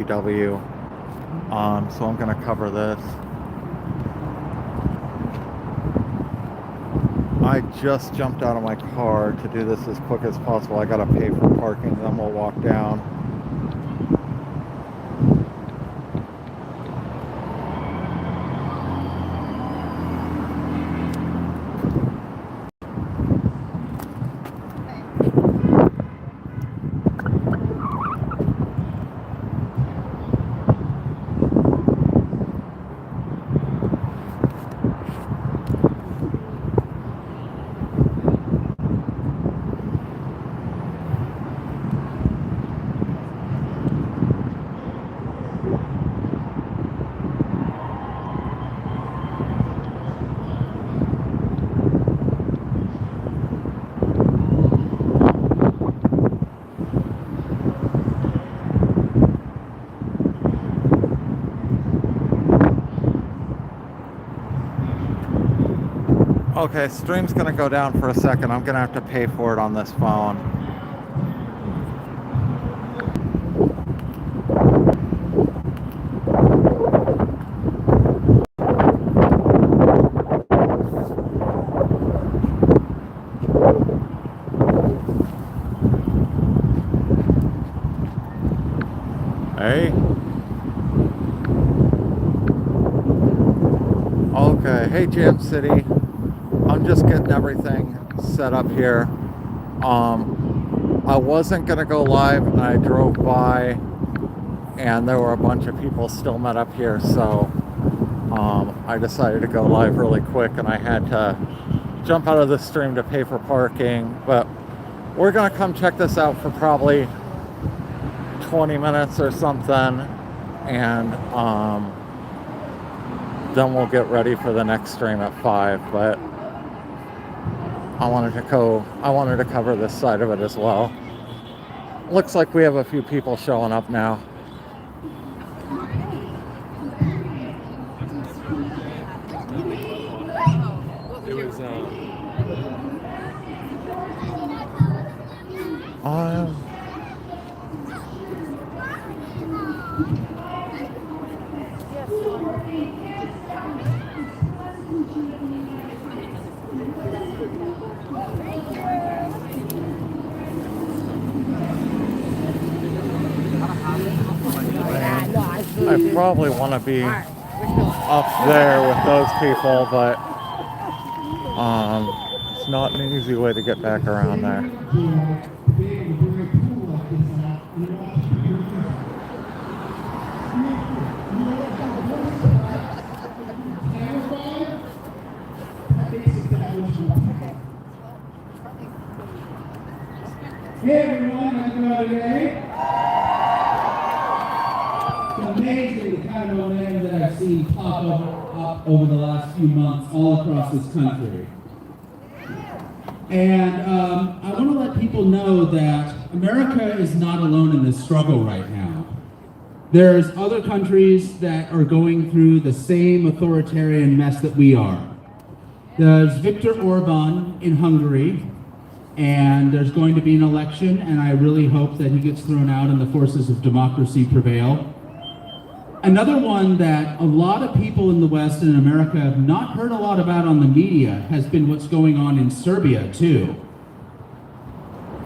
W. So I'm going to cover this. I just jumped out of my car to do this as quick as possible. I got to pay for parking, then we'll walk down. Okay, stream's gonna go down for a second. I'm gonna have to pay for it on this phone. Hey. Okay, hey Jam City. I'm just getting everything set up here. I wasn't gonna go live and I drove by and there were a bunch of people still met up here, so I decided to go live really quick and I had to jump out of the stream to pay for parking. But we're gonna come check this out for probably 20 minutes or something, and then we'll get ready for the next stream at 5. But I wanted to cover this side of it as well. Looks like we have a few people showing up now. It was I probably want to be up there with those people, but it's not an easy way to get back around there. Hey everyone, how's it going today? It's amazing the kind of momentum that I've seen pop up over the last few months all across this country. And I want to let people know that America is not alone in this struggle right now. There's other countries that are going through the same authoritarian mess that we are. There's Viktor Orban in Hungary, and there's going to be an election, and I really hope that he gets thrown out and the forces of democracy prevail. Another one that a lot of people in the West and in America have not heard a lot about on the media has been what's going on in Serbia too.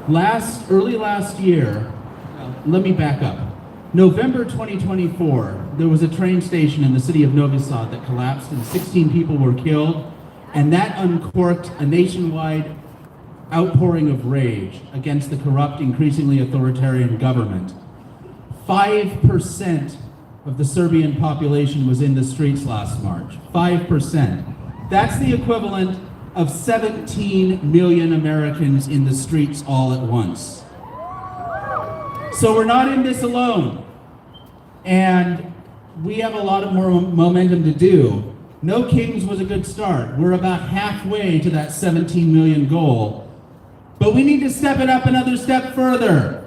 Early last year, let me back up. November 2024, there was a train station in the city of Novi Sad that collapsed and 16 people were killed, and that uncorked a nationwide outpouring of rage against the corrupt, increasingly authoritarian government. 5% of the Serbian population was in the streets last March. 5%. That's the equivalent of 17 million Americans in the streets all at once. So we're not in this alone. And we have a lot of more momentum to do. No Kings was a good start. We're about halfway to that 17 million goal. But we need to step it up another step further.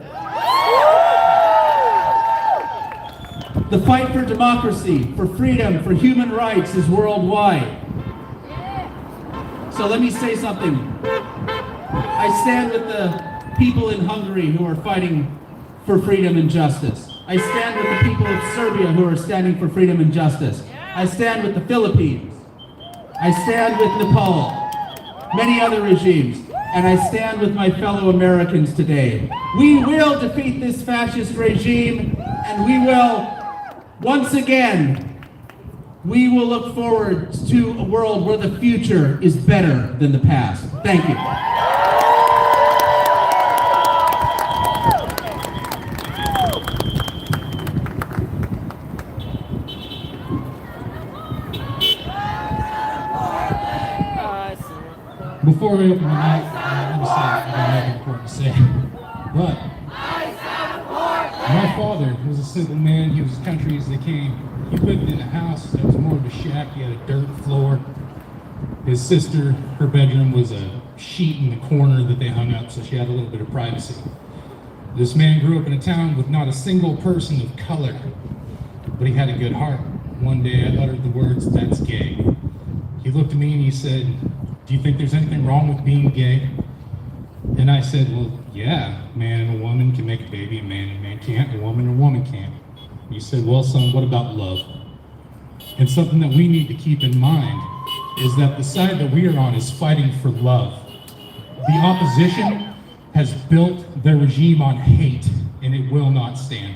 The fight for democracy, for freedom, for human rights is worldwide. So let me say something. I stand with the people in Hungary who are fighting for freedom and justice. I stand with the people of Serbia who are standing for freedom and justice. I stand with the Philippines. I stand with Nepal, many other regimes, and I stand with my fellow Americans today. We will defeat this fascist regime, and we will, once again, we will look forward to a world where the future is better than the past. Thank you. Before we open the mic, I'm going to say nothing important to say. But my father was a simple man. He was as country as they came. He lived in a house that was more of a shack. He had a dirt floor. His sister, her bedroom was a sheet in the corner that they hung up, so she had a little bit of privacy. This man grew up in a town with not a single person of color, but he had a good heart. One day I uttered the words, "That's gay." He looked at me and he said, "Do you think there's anything wrong with being gay?" And I said, "Well, yeah, a man and a woman can make a baby, a man can't, a woman can't." He said, "Well, son, what about love?" And something that we need to keep in mind is that the side that we are on is fighting for love. The opposition has built their regime on hate, and it will not stand.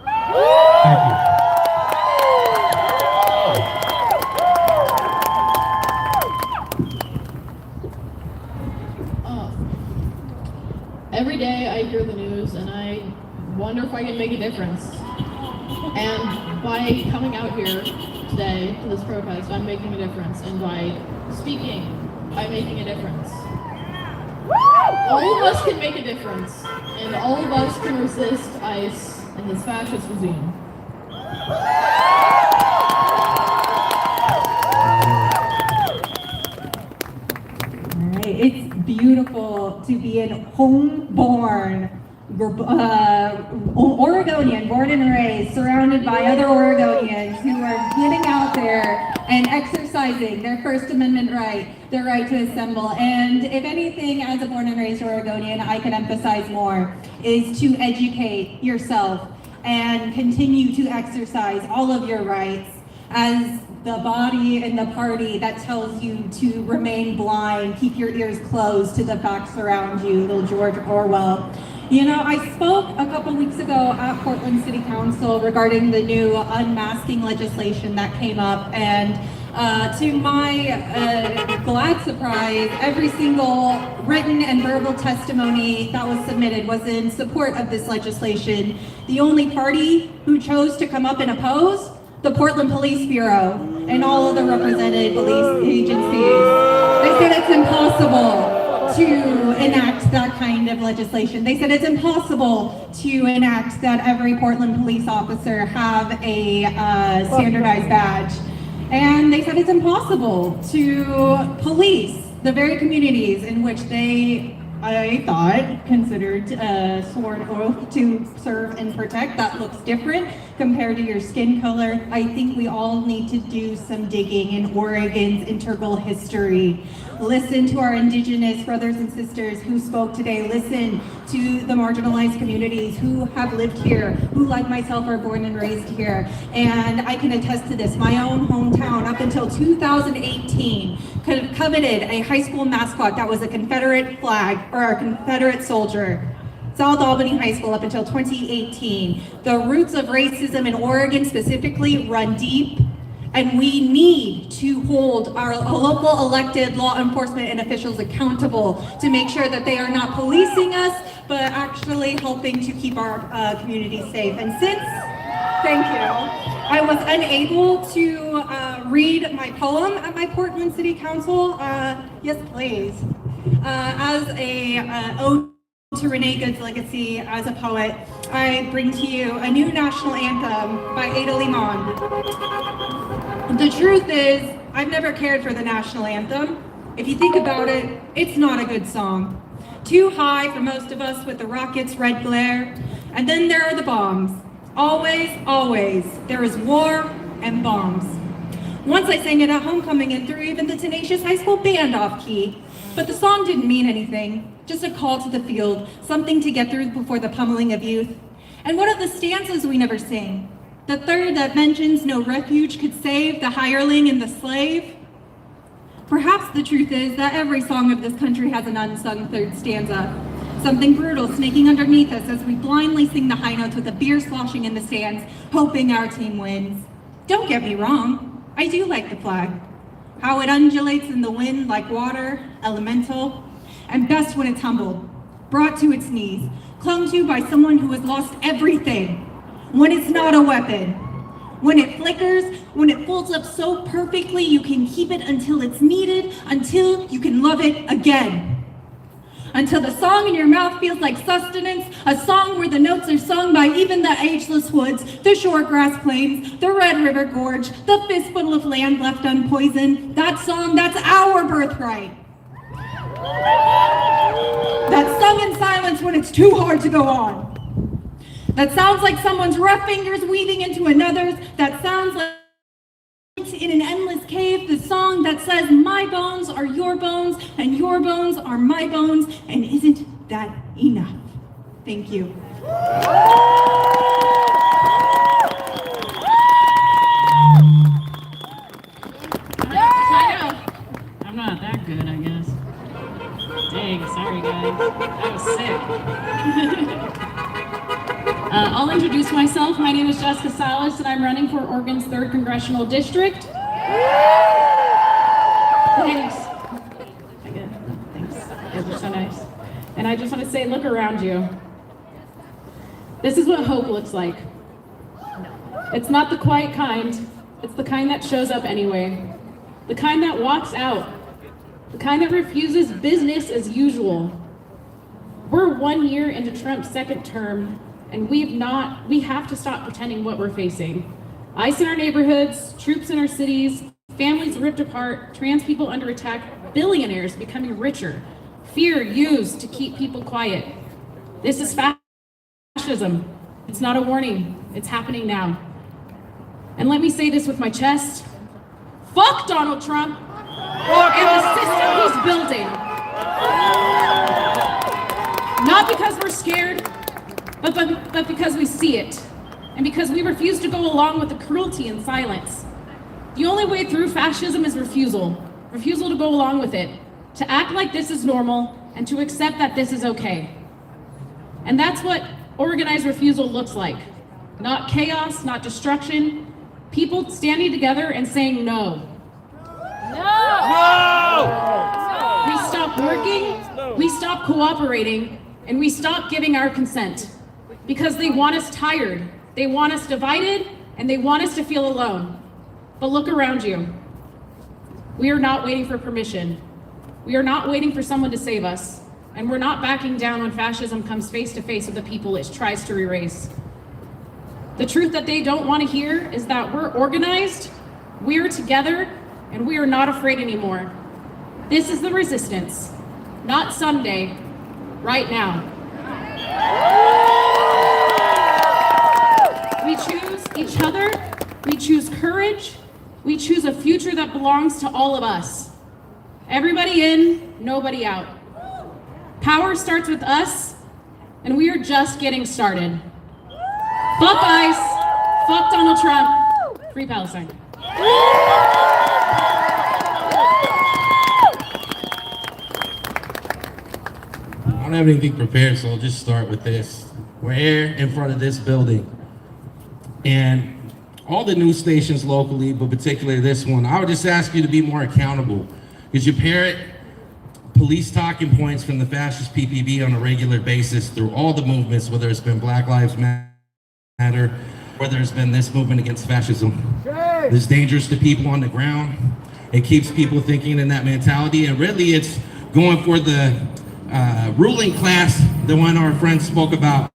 Thank you. Every day I hear the news and I wonder if I can make a difference. And by coming out here today to this protest, I'm making a difference. And by speaking, I'm making a difference. All of us can make a difference. And all of us can resist ICE and this fascist regime. It's beautiful to be a homeborn Oregonian, born and raised, surrounded by other Oregonians who are getting out there and exercising their First Amendment right, their right to assemble. And if anything, as a born and raised Oregonian, I can emphasize more, is to educate yourself and continue to exercise all of your rights as the body and the party that tells you to remain blind, keep your ears closed to the facts around you, little George Orwell. You know, I spoke a couple weeks ago at Portland City Council regarding the new unmasking legislation that came up, and to my glad surprise, every single written and verbal testimony that was submitted was in support of this legislation. The only party who chose to come up and oppose, the Portland Police Bureau and all of the represented police agencies. They said it's impossible to enact that kind of legislation. They said it's impossible to enact that every Portland police officer have a standardized badge. And they said it's impossible to police the very communities in which they, I thought, considered sworn oath to serve and protect. That looks different compared to your skin color. I think we all need to do some digging in Oregon's integral history. Listen to our Indigenous brothers and sisters who spoke today. Listen to the marginalized communities who have lived here, who like myself are born and raised here. And I can attest to this. My own hometown, up until 2018, coveted a high school mascot that was a Confederate flag or a Confederate soldier. South Albany High School up until 2018. The roots of racism in Oregon specifically run deep, and we need to hold our local elected law enforcement and officials accountable to make sure that they are not policing us, but actually helping to keep our community safe. And since, thank you, I was unable to read my poem at my Portland City Council, yes please, as a ode to Renee Good's legacy as a poet, I bring to you a new national anthem by Ada Limon. The truth is, I've never cared for the national anthem. If you think about it, it's not a good song. Too high for most of us with the rocket's red glare. And then there are the bombs. Always, always, there is war and bombs. Once I sang it at homecoming and threw even the tenacious high school band off key. But the song didn't mean anything, just a call to the field, something to get through before the pummeling of youth. And what of the stanzas we never sing? The third that mentions no refuge could save the hireling and the slave? Perhaps the truth is that every song of this country has an unsung third stanza. Something brutal snaking underneath us as we blindly sing the high notes with the beer sloshing in the stands, hoping our team wins. Don't get me wrong, I do like the flag. How it undulates in the wind like water, elemental, and best when it's humbled, brought to its knees, clung to by someone who has lost everything. When it's not a weapon, when it flickers, when it folds up so perfectly you can keep it until it's needed, until you can love it again. Until the song in your mouth feels like sustenance, a song where the notes are sung by even the ageless woods, the short grass plains, the Red River Gorge, the fistful of land left unpoisoned. That song, that's our birthright. That's sung in silence when it's too hard to go on. That sounds like someone's rough fingers weaving into another's. That sounds like in an endless cave, the song that says, my bones are your bones, and your bones are my bones, and isn't that enough? Thank you. I'm not that good, I guess. Dang, sorry guys. That was sick. I'll introduce myself. My name is Jessica Salas, and I'm running for Oregon's 3rd Congressional District. Thanks. Thanks. You guys are so nice. And I just want to say, look around you. This is what hope looks like. It's not the quiet kind. It's the kind that shows up anyway. The kind that walks out. The kind that refuses business as usual. We're 1 year into Trump's 2nd term, and we have to stop pretending what we're facing. ICE in our neighborhoods, troops in our cities, families ripped apart, trans people under attack, billionaires becoming richer, fear used to keep people quiet. This is fascism. It's not a warning, it's happening now. And let me say this with my chest. Fuck Donald Trump and the system he's building. Not because we're scared, but because we see it, and because we refuse to go along with the cruelty and silence. The only way through fascism is refusal to go along with it, to act like this is normal, and to accept that this is okay. And that's what organized refusal looks like. Not chaos, not destruction, people standing together and saying no. No! We stop working, we stop cooperating, and we stop giving our consent. Because they want us tired, they want us divided, and they want us to feel alone. But look around you. We are not waiting for permission. We are not waiting for someone to save us. And we're not backing down when fascism comes face to face with the people it tries to erase. The truth that they don't want to hear is that we're organized, we're together, and we are not afraid anymore. This is the resistance, not someday, right now. We choose each other, we choose courage, we choose a future that belongs to all of us. Everybody in, nobody out. Power starts with us, and we are just getting started. Fuck ICE, fuck Donald Trump, free Palestine. I don't have anything prepared, so I'll just start with this. We're here in front of this building, and all the news stations locally, but particularly this one, I would just ask you to be more accountable, because you parrot police talking points from the fascist PPB on a regular basis through all the movements, whether it's been Black Lives Matter, whether it's been this movement against fascism. It's dangerous to people on the ground. It keeps people thinking in that mentality, and really it's going for the ruling class, the one our friend spoke about.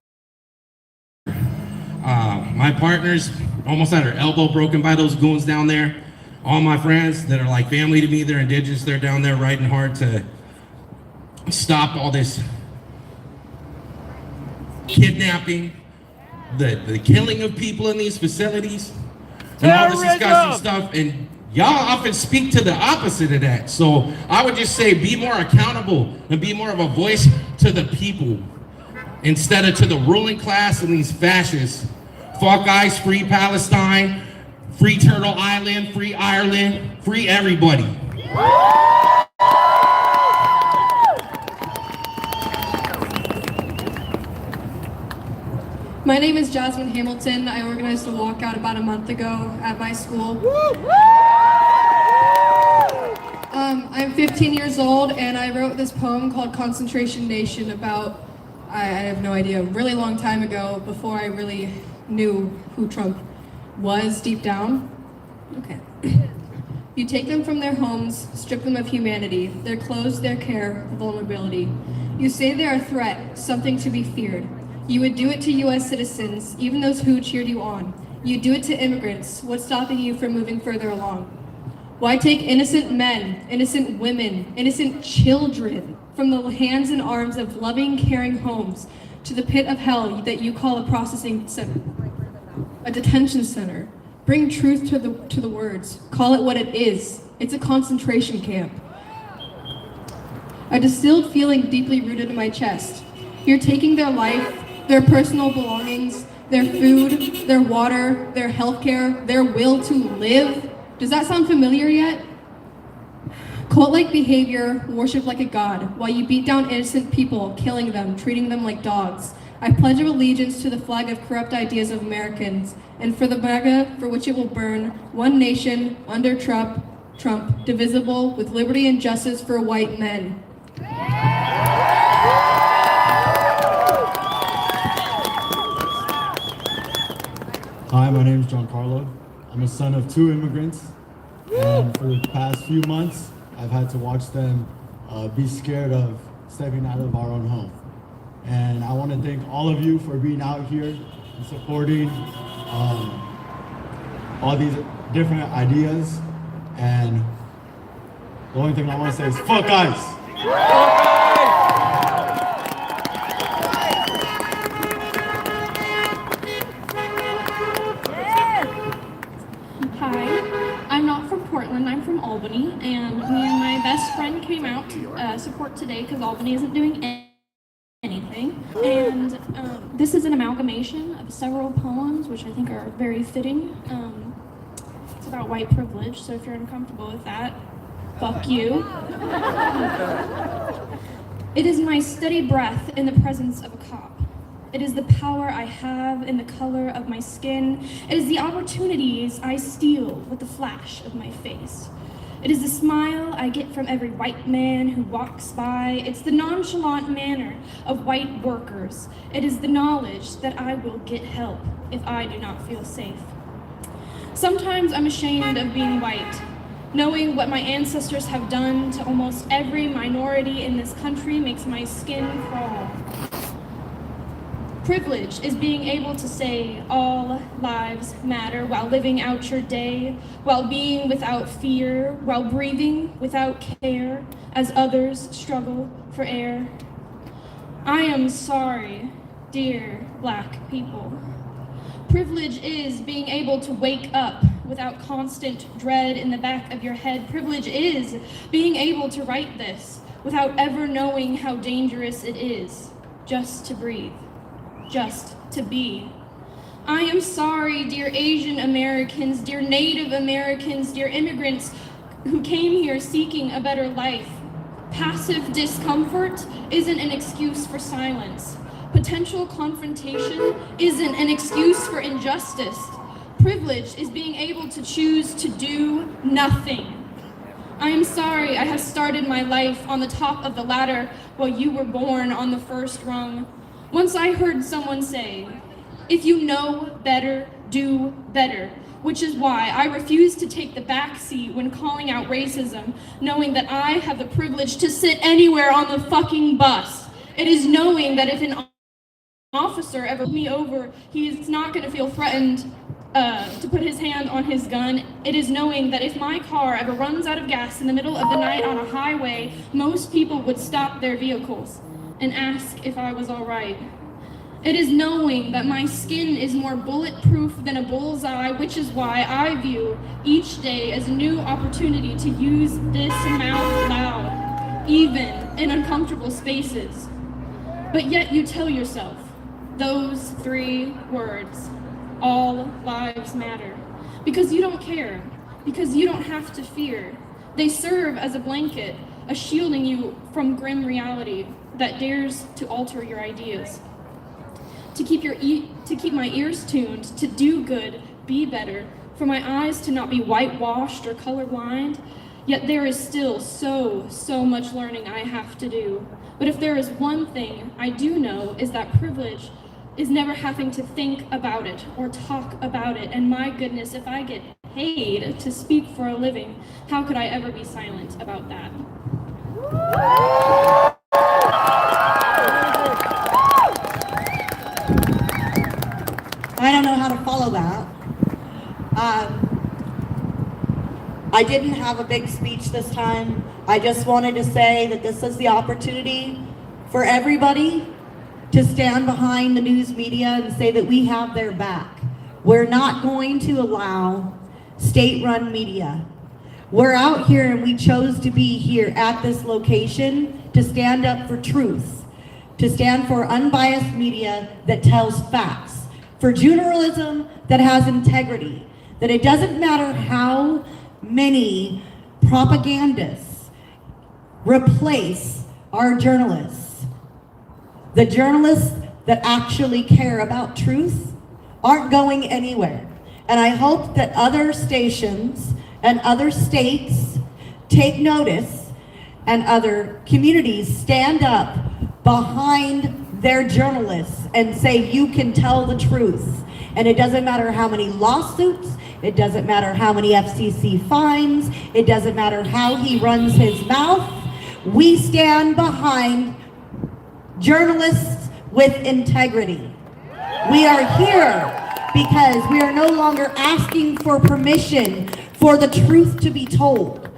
My partner's almost had her elbow broken by those goons down there. All my friends that are like family to me, they're indigenous, they're down there fighting hard to stop all this kidnapping, the killing of people in these facilities, and all this disgusting stuff. And y'all often speak to the opposite of that. So I would just say be more accountable and be more of a voice to the people. instead of to the ruling class and these fascists. Fuck ICE, free Palestine, free Turtle Island, free Ireland, free everybody. My name is Jasmine Hamilton. I organized a walkout about a month ago at my school. I'm 15 years old and I wrote this poem called Concentration Nation about, I have no idea, a really long time ago before I really knew who Trump was deep down. Okay. You take them from their homes, strip them of humanity, their clothes, their care, vulnerability. You say they're a threat, something to be feared. You would do it to US citizens, even those who cheered you on. You do it to immigrants. What's stopping you from moving further along? Why take innocent men, innocent women, innocent children from the hands and arms of loving, caring homes to the pit of hell that you call a processing center, a detention center? Bring truth to the words. Call it what it is. It's a concentration camp. A distilled feeling deeply rooted in my chest. You're taking their life, their personal belongings, their food, their water, their healthcare, their will to live. Does that sound familiar yet? Cult-like behavior, worship like a god, while you beat down innocent people, killing them, treating them like dogs. I pledge of allegiance to the flag of corrupt ideas of Americans, and for the MAGA for which it will burn, one nation, under Trump, divisible, with liberty and justice for white men. Hi, my name is Giancarlo. I'm a son of 2 immigrants, and for the past few months, I've had to watch them be scared of stepping out of our own home. And I want to thank all of you for being out here and supporting all these different ideas. And the only thing I want to say is fuck ICE! I'm not from Portland, I'm from Albany, and me and my best friend came out to support today because Albany isn't doing anything. And this is an amalgamation of several poems, which I think are very fitting. It's about white privilege, so if you're uncomfortable with that, fuck you. It is my steady breath in the presence of a cop. It is the power I have in the color of my skin. It is the opportunities I steal with the flash of my face. It is the smile I get from every white man who walks by. It's the nonchalant manner of white workers. It is the knowledge that I will get help if I do not feel safe. Sometimes I'm ashamed of being white, knowing what my ancestors have done to almost every minority in this country makes my skin crawl. Privilege is being able to say all lives matter while living out your day, while being without fear, while breathing without care as others struggle for air. I am sorry, dear Black people. Privilege is being able to wake up without constant dread in the back of your head. Privilege is being able to write this without ever knowing how dangerous it is, just to breathe. Just to be. I am sorry, dear Asian Americans, dear Native Americans, dear immigrants who came here seeking a better life. Passive discomfort isn't an excuse for silence. Potential confrontation isn't an excuse for injustice. Privilege is being able to choose to do nothing. I am sorry I have started my life on the top of the ladder while you were born on the first rung. Once I heard someone say, if you know better, do better, which is why I refuse to take the back seat when calling out racism, knowing that I have the privilege to sit anywhere on the fucking bus. It is knowing that if an officer ever pulled me over, he's not gonna feel threatened to put his hand on his gun. It is knowing that if my car ever runs out of gas in the middle of the night on a highway, most people would stop their vehicles and ask if I was all right. It is knowing that my skin is more bulletproof than a bullseye, which is why I view each day as a new opportunity to use this mouth loud, even in uncomfortable spaces. But yet you tell yourself those 3 words, all lives matter, because you don't care, because you don't have to fear. They serve as a blanket, a shielding you from grim reality that dares to alter your ideas. To keep my ears tuned, to do good, be better, for my eyes to not be whitewashed or colorblind. Yet there is still so much learning I have to do. But if there is one thing I do know, is that privilege is never having to think about it or talk about it. And my goodness, if I get paid to speak for a living, how could I ever be silent about that? I don't know how to follow that. I didn't have a big speech this time. I just wanted to say that this is the opportunity for everybody to stand behind the news media and say that we have their back. We're not going to allow state-run media. We're out here and we chose to be here at this location to stand up for truth, to stand for unbiased media that tells facts, for journalism that has integrity, that it doesn't matter how many propagandists replace our journalists. The journalists that actually care about truth aren't going anywhere. And I hope that other stations and other states take notice and other communities stand up behind their journalists and say, you can tell the truth. And it doesn't matter how many lawsuits, it doesn't matter how many FCC fines, it doesn't matter how he runs his mouth. We stand behind journalists with integrity. We are here because we are no longer asking for permission for the truth to be told.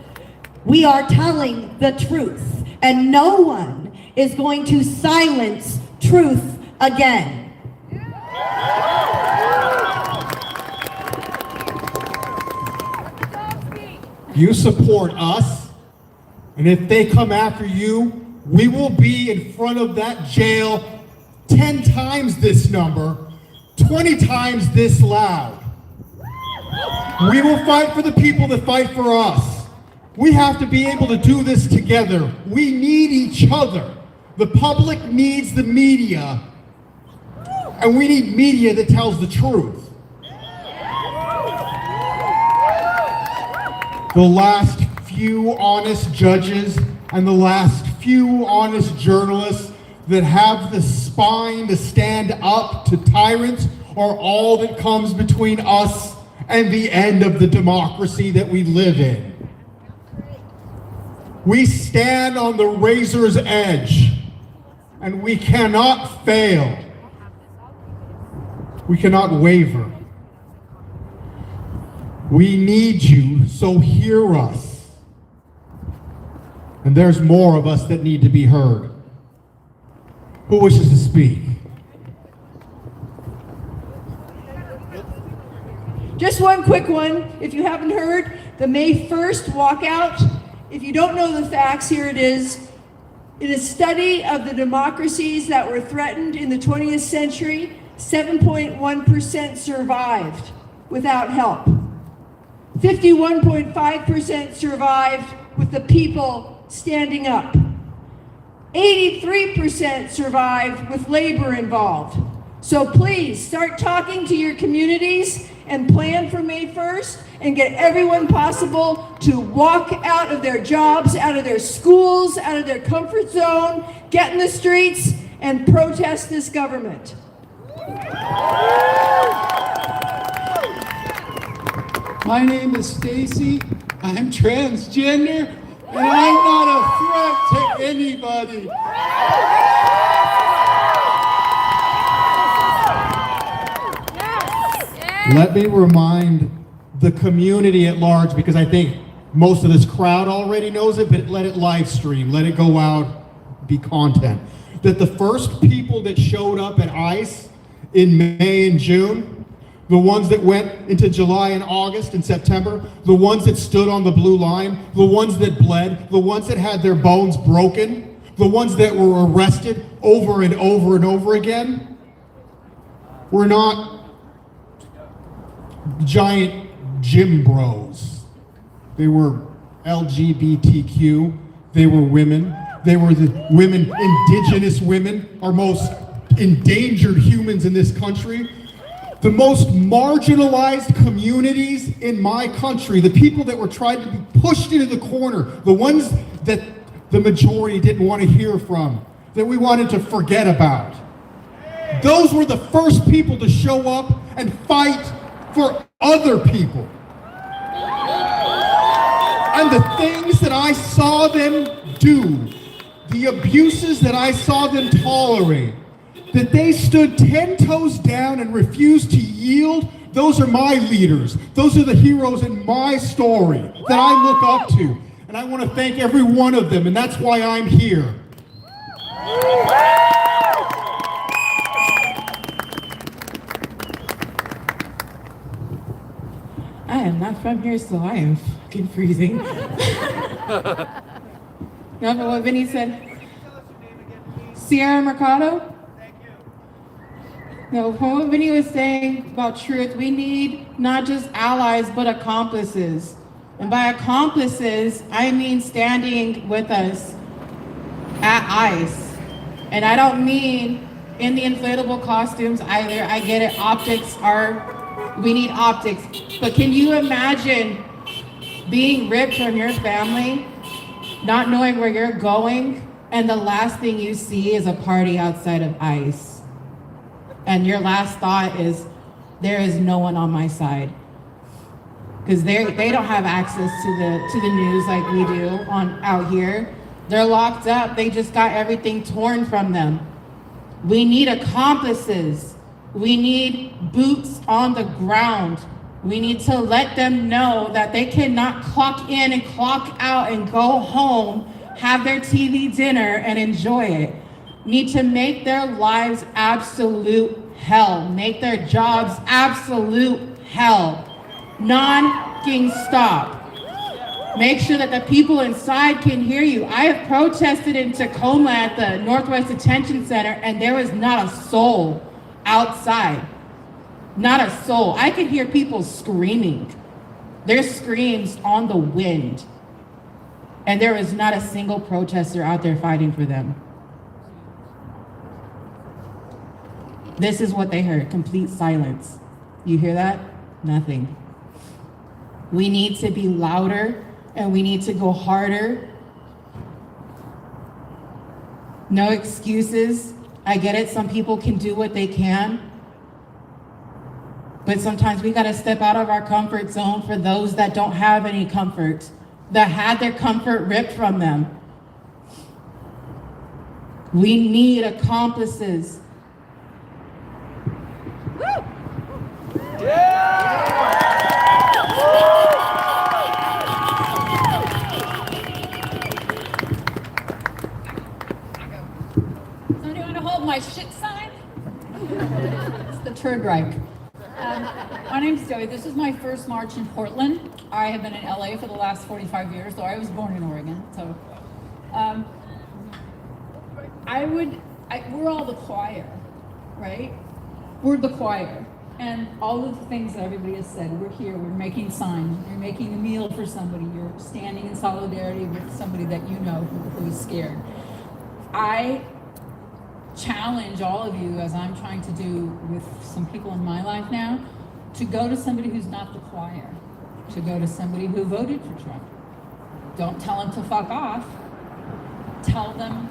We are telling the truth, and no one is going to silence truth again. You support us, and if they come after you, we will be in front of that jail 10 times this number, 20 times this loud. We will fight for the people that fight for us. We have to be able to do this together. We need each other. The public needs the media, and we need media that tells the truth. The last few honest judges and the last few honest journalists that have the spine to stand up to tyrants are all that comes between us and the end of the democracy that we live in. We stand on the razor's edge, and we cannot fail. We cannot waver. We need you, so hear us. And there's more of us that need to be heard. Who wishes to speak? Just one quick one. If you haven't heard, the May 1st walkout. If you don't know the facts, here it is. In a study of the democracies that were threatened in the 20th century, 7.1% survived without help. 51.5% survived with the people standing up. 83% survived with labor involved. So please start talking to your communities and plan for May 1st and get everyone possible to walk out of their jobs, out of their schools, out of their comfort zone, get in the streets and protest this government. My name is Stacy. I'm transgender, and I'm not a threat to anybody. Let me remind the community at large, because I think most of this crowd already knows it, but let it live stream, let it go out, be content. That the first people that showed up at ICE in May and June, the ones that went into July and August and September, the ones that stood on the blue line, the ones that bled, the ones that had their bones broken, the ones that were arrested over and over and over again, were not giant gym bros. They were LGBTQ, they were women, they were the women, indigenous women, our most endangered humans in this country. The most marginalized communities in my country, the people that were trying to be pushed into the corner, the ones that the majority didn't want to hear from, that we wanted to forget about. Those were the first people to show up and fight for other people. And the things that I saw them do, the abuses that I saw them tolerate, that they stood 10 toes down and refused to yield, those are my leaders. Those are the heroes in my story that I look up to. And I want to thank every one of them, and that's why I'm here. I am not from here, so I am fucking freezing. No, but what Vinny said. Sierra Mercado? No, from what Vinny was saying about truth, we need not just allies, but accomplices. And by accomplices, I mean standing with us at ICE. And I don't mean in the inflatable costumes either. I get it, we need optics. But can you imagine being ripped from your family, not knowing where you're going, and the last thing you see is a party outside of ICE? And your last thought is, there is no one on my side. Because they don't have access to the news like we do out here. They're locked up. They just got everything torn from them. We need accomplices. We need boots on the ground. We need to let them know that they cannot clock in and clock out and go home, have their TV dinner and enjoy it. Need to make their lives absolute hell. Make their jobs absolute hell. Non-fucking stop. Make sure that the people inside can hear you. I have protested in Tacoma at the Northwest Detention Center, and there was not a soul outside. Not a soul. I could hear people screaming. Their screams on the wind. And there was not a single protester out there fighting for them. This is what they heard, complete silence. You hear that? Nothing. We need to be louder and we need to go harder. No excuses. I get it, some people can do what they can. But sometimes we gotta step out of our comfort zone for those that don't have any comfort, that had their comfort ripped from them. We need accomplices. Somebody want to hold my shit sign? It's the Third Reich. My name's Joey. This is my first march in Portland. I have been in LA for the last 45 years, though I was born in Oregon. So, we're all the choir, right? We're the choir. And all of the things that everybody has said, we're here, we're making signs, you're making a meal for somebody, you're standing in solidarity with somebody that you know who is scared. I challenge all of you, as I'm trying to do with some people in my life now, to go to somebody who's not the choir, to go to somebody who voted for Trump. Don't tell them to fuck off. Tell them,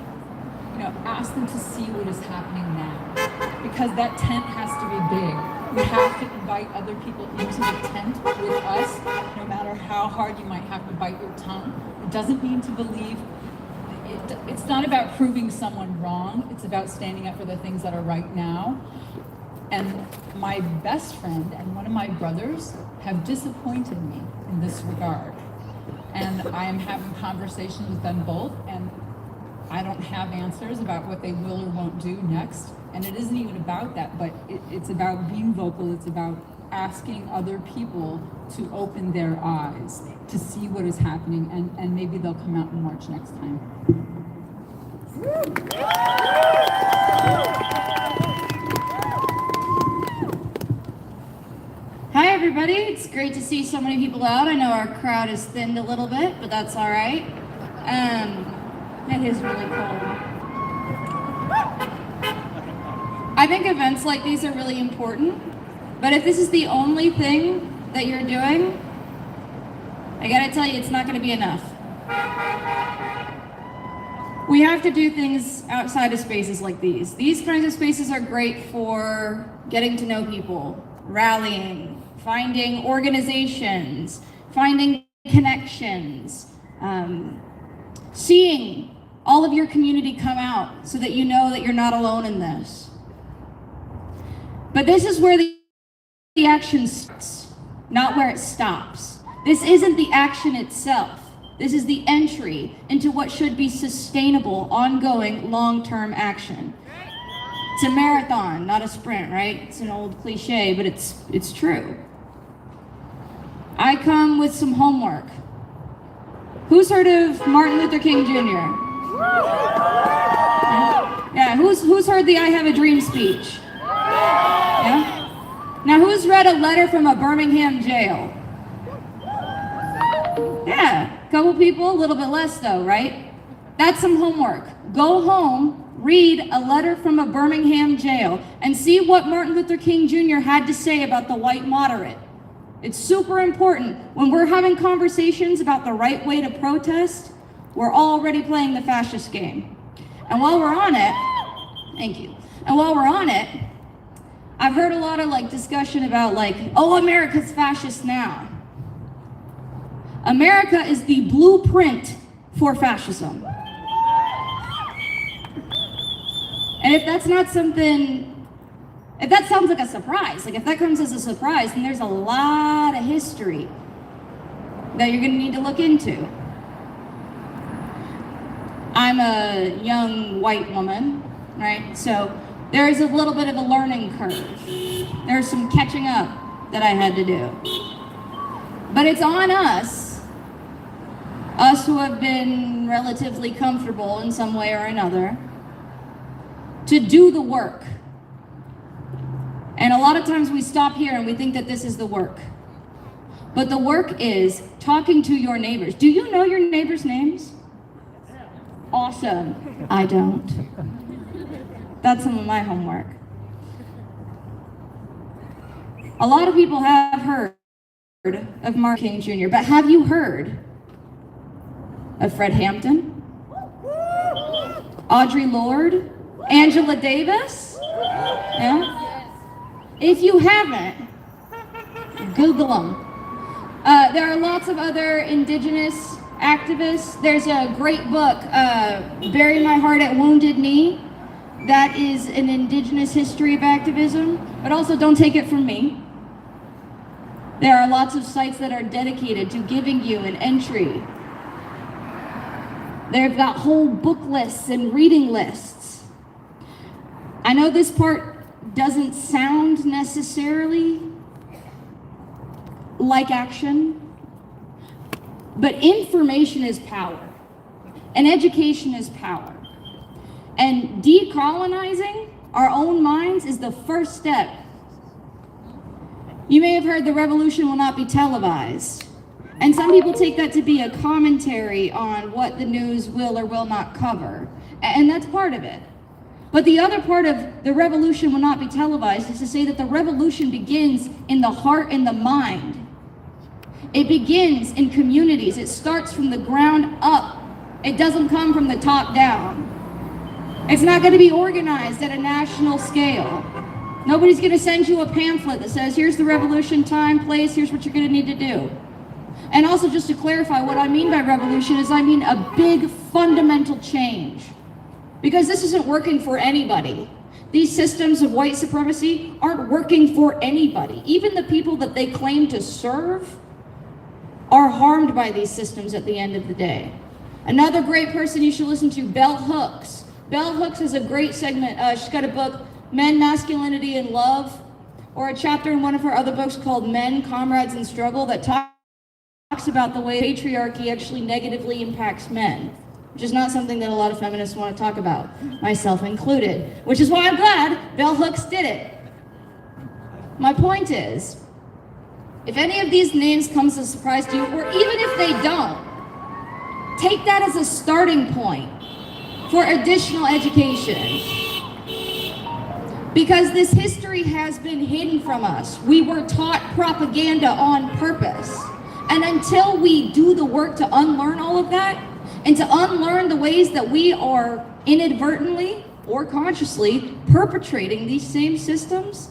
ask them to see what is happening now. Because that tent has to be big. We have to invite other people into the tent with us, no matter how hard you might have to bite your tongue. It doesn't mean to believe. It's not about proving someone wrong. It's about standing up for the things that are right now. And my best friend and one of my brothers have disappointed me in this regard. And I am having conversations with them both, and I don't have answers about what they will or won't do next. And it isn't even about that, but it's about being vocal. It's about asking other people to open their eyes to see what is happening, and maybe they'll come out and march next time. Hi everybody, it's great to see so many people out. I know our crowd has thinned a little bit, but that's all right. It is really cold. I think events like these are really important, but if this is the only thing that you're doing, I gotta tell you, it's not gonna be enough. We have to do things outside of spaces like these. These kinds of spaces are great for getting to know people, rallying, finding organizations, finding connections, seeing all of your community come out so that you know that you're not alone in this. But this is where the action starts, not where it stops. This isn't the action itself. This is the entry into what should be sustainable, ongoing, long-term action. It's a marathon, not a sprint, right? It's an old cliche, but it's true. I come with some homework. Who's heard of Martin Luther King Jr.? Yeah, who's heard the I Have a Dream speech? Yeah? Now who's read a letter from a Birmingham jail? Yeah, a couple people, a little bit less though, right? That's some homework. Go home, read a letter from a Birmingham jail, and see what Martin Luther King Jr. had to say about the white moderate. It's super important. When we're having conversations about the right way to protest, we're already playing the fascist game. And while we're on it, thank you. And while we're on it, I've heard a lot of discussion about oh, America's fascist now. America is the blueprint for fascism. And if that's not something, if that sounds like a surprise, if that comes as a surprise, then there's a lot of history that you're gonna need to look into. I'm a young white woman, right? So there's a little bit of a learning curve. There's some catching up that I had to do. But it's on us who have been relatively comfortable in some way or another, to do the work. And a lot of times we stop here and we think that this is the work. But the work is talking to your neighbors. Do you know your neighbors' names? Awesome. I don't. That's some of my homework. A lot of people have heard of Martin King Jr., but have you heard of Fred Hampton? Audre Lorde? Angela Davis? Yeah? If you haven't, Google them. There are lots of other indigenous activists. There's a great book, Bury My Heart at Wounded Knee. That is an indigenous history of activism, but also don't take it from me. There are lots of sites that are dedicated to giving you an entry. They've got whole book lists and reading lists. I know this part doesn't sound necessarily like action, but information is power, and education is power. And decolonizing our own minds is the first step. You may have heard the revolution will not be televised. And some people take that to be a commentary on what the news will or will not cover. And that's part of it. But the other part of the revolution will not be televised is to say that the revolution begins in the heart and the mind. It begins in communities. It starts from the ground up. It doesn't come from the top down. It's not going to be organized at a national scale. Nobody's going to send you a pamphlet that says, here's the revolution, time, place, here's what you're going to need to do. And also, just to clarify, what I mean by revolution is I mean a big fundamental change. Because this isn't working for anybody. These systems of white supremacy aren't working for anybody. Even the people that they claim to serve are harmed by these systems at the end of the day. Another great person you should listen to, Bell Hooks. Bell Hooks has a great segment. She's got a book, Men, Masculinity, and Love, or a chapter in one of her other books called Men, Comrades, and Struggle that talks about the way patriarchy actually negatively impacts men. which is not something that a lot of feminists want to talk about, myself included, which is why I'm glad Bell Hooks did it. My point is, if any of these names comes as a surprise to you, or even if they don't, take that as a starting point for additional education. Because this history has been hidden from us. We were taught propaganda on purpose. And until we do the work to unlearn all of that, and to unlearn the ways that we are inadvertently or consciously perpetrating these same systems,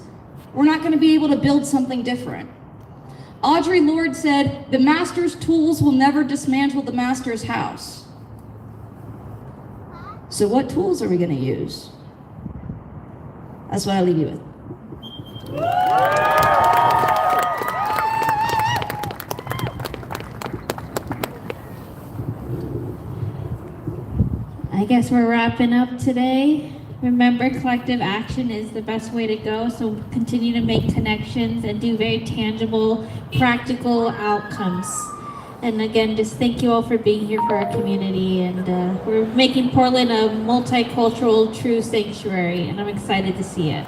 we're not going to be able to build something different. Audre Lorde said, "The master's tools will never dismantle the master's house." So what tools are we going to use? That's what I leave you with. I guess we're wrapping up today. Remember, collective action is the best way to go, so continue to make connections and do very tangible, practical outcomes. And again, just thank you all for being here for our community, and we're making Portland a multicultural, true sanctuary, and I'm excited to see it.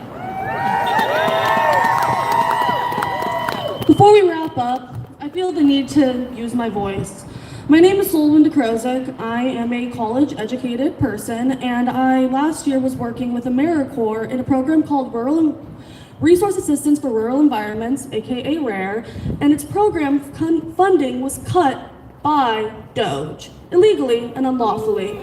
Before we wrap up, I feel the need to use my voice. My name is Solon DeCrozic. I am a college-educated person, and I last year was working with AmeriCorps in a program called Resource Assistance for Rural Environments, aka RARE, and its program funding was cut by DOGE, illegally and unlawfully.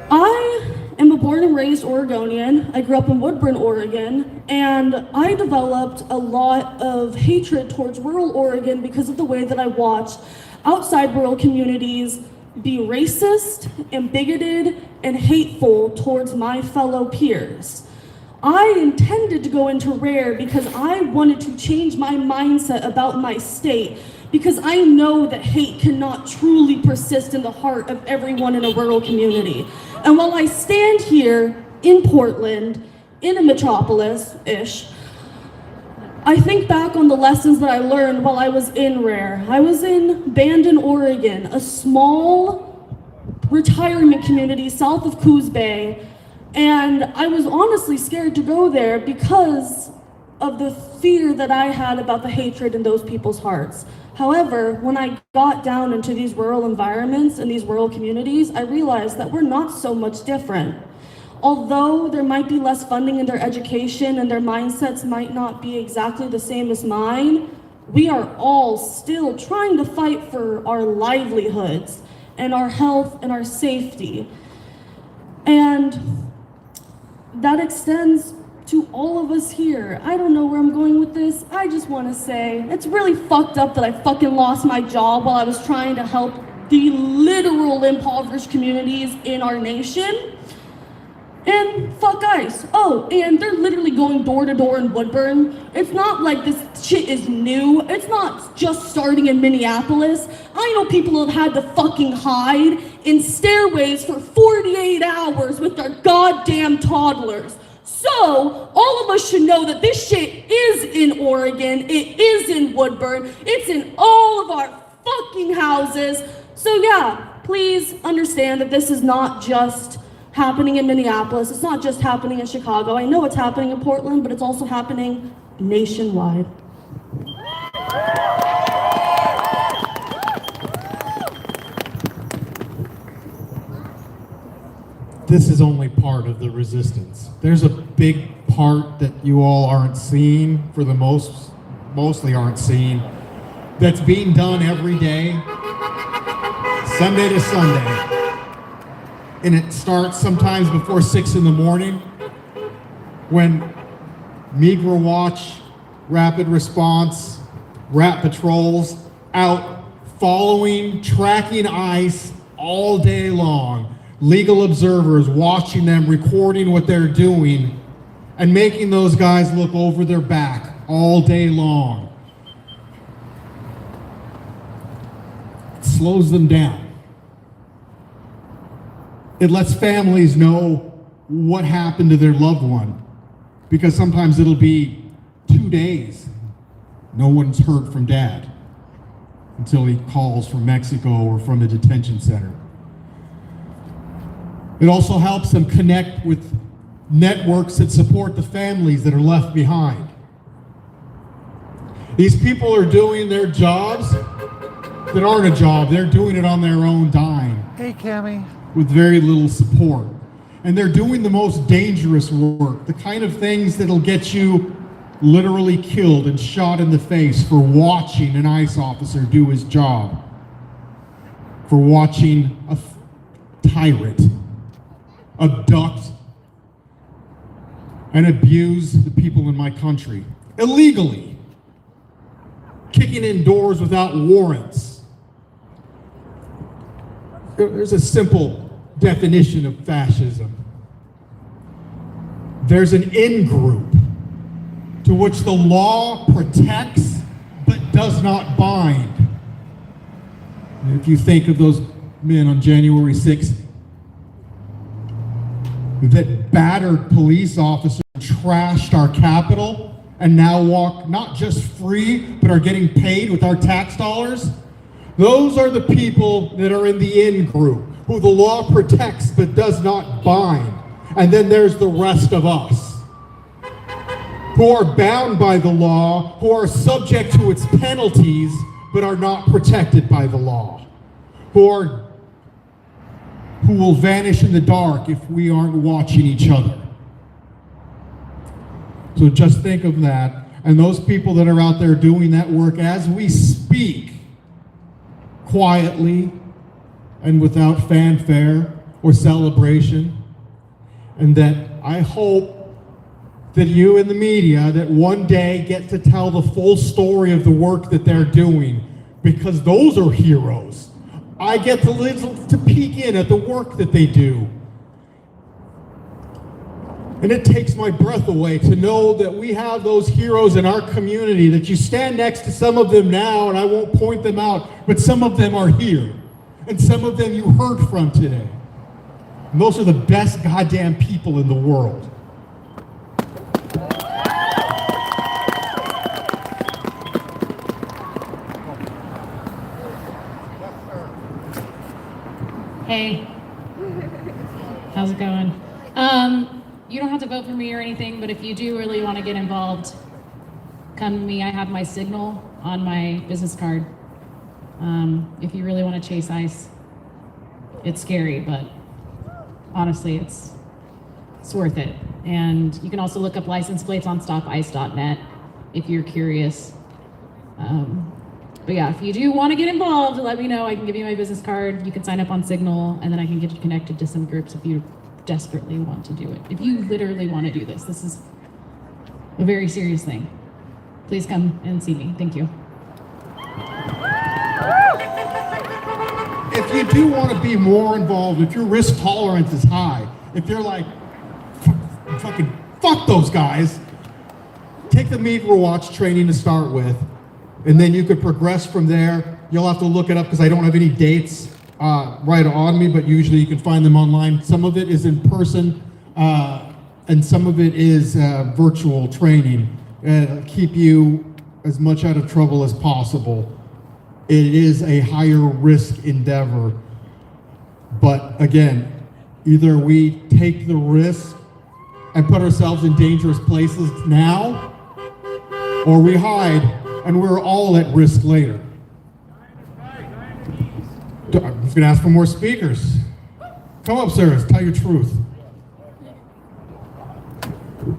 I am a born and raised Oregonian. I grew up in Woodburn, Oregon, and I developed a lot of hatred towards rural Oregon because of the way that I watched outside rural communities be racist and bigoted and hateful towards my fellow peers. I intended to go into RARE because I wanted to change my mindset about my state, because I know that hate cannot truly persist in the heart of everyone in a rural community. And while I stand here in Portland, in a metropolis-ish, I think back on the lessons that I learned while I was in RARE. I was in Bandon, Oregon, a small retirement community south of Coos Bay, and I was honestly scared to go there because of the fear that I had about the hatred in those people's hearts. However, when I got down into these rural environments and these rural communities, I realized that we're not so much different. Although there might be less funding in their education and their mindsets might not be exactly the same as mine, we are all still trying to fight for our livelihoods and our health and our safety. And that extends to all of us here. I don't know where I'm going with this. I just want to say it's really fucked up that I fucking lost my job while I was trying to help the literal impoverished communities in our nation. And fuck ICE. Oh, and they're literally going door to door in Woodburn. It's not like this shit is new. It's not just starting in Minneapolis. I know people have had to fucking hide in stairways for 48 hours with their goddamn toddlers. So, all of us should know that this shit is in Oregon, it is in Woodburn, it's in all of our fucking houses. So yeah, please understand that this is not just happening in Minneapolis, it's not just happening in Chicago. I know it's happening in Portland, but it's also happening nationwide. This is only part of the resistance. There's a big part that you all aren't seeing, for the mostly aren't seeing, that's being done every day, Sunday to Sunday. And it starts sometimes before 6 in the morning when Migra Watch, Rapid Response, Rat Patrols out following, tracking ICE all day long. Legal observers watching them, recording what they're doing, and making those guys look over their back all day long. It slows them down. It lets families know what happened to their loved one, because sometimes it'll be 2 days. No one's heard from dad until he calls from Mexico or from the detention center. It also helps them connect with networks that support the families that are left behind. These people are doing their jobs that aren't a job. They're doing it on their own dime. Hey, Cammy. With very little support. And they're doing the most dangerous work, the kind of things that'll get you literally killed and shot in the face for watching an ICE officer do his job, for watching a tyrant abduct and abuse the people in my country illegally, kicking in doors without warrants. There's a simple definition of fascism. There's an in-group to which the law protects but does not bind. And if you think of those men on January 6th that battered police officers, trashed our Capitol, and now walk not just free, but are getting paid with our tax dollars, those are the people that are in the in-group, who the law protects but does not bind. And then there's the rest of us, who are bound by the law, who are subject to its penalties, but are not protected by the law, who will vanish in the dark if we aren't watching each other. So just think of that, and those people that are out there doing that work as we speak, quietly and without fanfare or celebration, and that I hope that you in the media that one day get to tell the full story of the work that they're doing, because those are heroes. I get to peek in at the work that they do. And it takes my breath away to know that we have those heroes in our community, that you stand next to some of them now, and I won't point them out, but some of them are here. And some of them you heard from today. And those are the best goddamn people in the world. Hey, how's it going? You don't have to vote for me or anything, but if you do really want to get involved, come to me. I have my signal on my business card. If you really want to chase ICE, it's scary, but honestly, it's worth it. And you can also look up license plates on stopice.net if you're curious. But yeah, if you do want to get involved, let me know. I can give you my business card. You can sign up on Signal, and then I can get you connected to some groups if you desperately want to do it. If you literally want to do this, this is a very serious thing. Please come and see me. Thank you. If you do want to be more involved, if your risk tolerance is high, if you're like, fuck those guys, take the Meet Watch training to start with, and then you could progress from there. You'll have to look it up because I don't have any dates right on me, but usually you can find them online. Some of it is in person, and some of it is virtual training. Keep you as much out of trouble as possible. It is a higher risk endeavor, but again, either we take the risk and put ourselves in dangerous places now, or we hide and we're all at risk later. I'm just gonna ask for more speakers. Come up, sirs, tell your truth.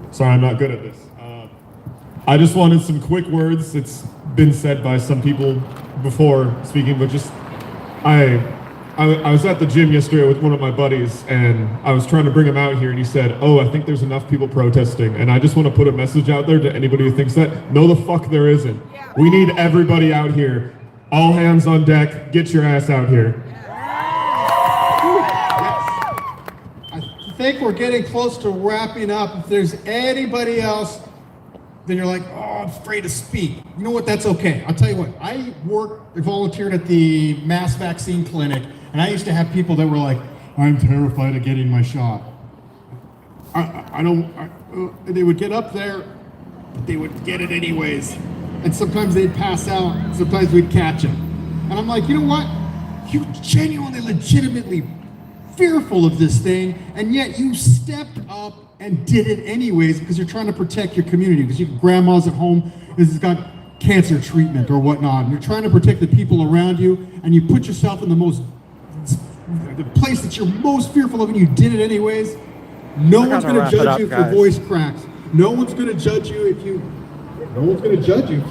Sorry, I'm not good at this. I just wanted some quick words. It's been said by some people before speaking, but just, I was at the gym yesterday with one of my buddies, and I was trying to bring him out here, and he said, "Oh, I think there's enough people protesting." And I just want to put a message out there to anybody who thinks that. No, the fuck there isn't. We need everybody out here. All hands on deck. Get your ass out here. I think we're getting close to wrapping up. If there's anybody else, then you're like, oh, I'm afraid to speak. You know what, that's okay. I'll tell you what, I volunteered at the mass vaccine clinic, and I used to have people that were like, I'm terrified of getting my shot. They would get up there, but they would get it anyways. And sometimes they'd pass out, sometimes we'd catch them. And I'm like, you know what? You genuinely, legitimately fearful of this thing, and yet you stepped up and did it anyways because you're trying to protect your community, because your grandma's at home has got cancer treatment or whatnot, and you're trying to protect the people around you, and you put yourself in the place that you're most fearful of, and you did it anyways. No one's going to judge you if your voice cracks. No one's going to judge you if you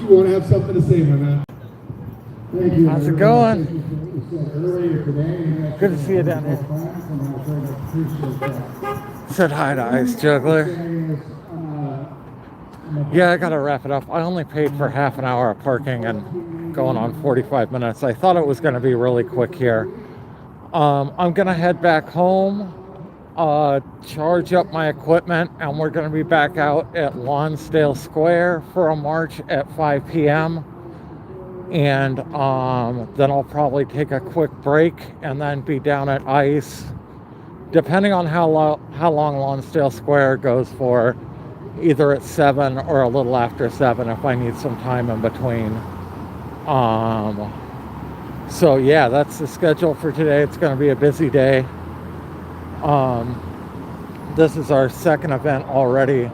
want to have something to say, my man. Thank you. How's it going? Good to see you down here. Said hi to Ice Juggler. Yeah, I gotta wrap it up. I only paid for half an hour of parking and going on 45 minutes. I thought it was gonna be really quick here. I'm gonna head back home, charge up my equipment, and we're gonna be back out at Lonsdale Square for a march at 5 p.m. And then I'll probably take a quick break and then be down at I.C.E. Depending on how long Lonsdale Square goes for, either at 7 or a little after 7 if I need some time in between. So yeah, that's the schedule for today. It's going to be a busy day. This is our second event already.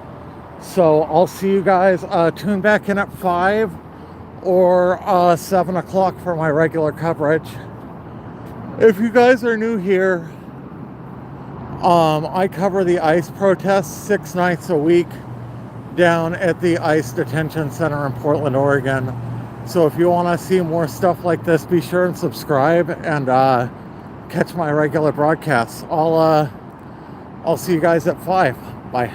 So I'll see you guys. Tune back in at 5 or 7 o'clock for my regular coverage. If you guys are new here, I cover the ICE protests 6 nights a week down at the ICE Detention Center in Portland, Oregon. So if you want to see more stuff like this, be sure and subscribe and catch my regular broadcasts. I'll see you guys at 5. Bye.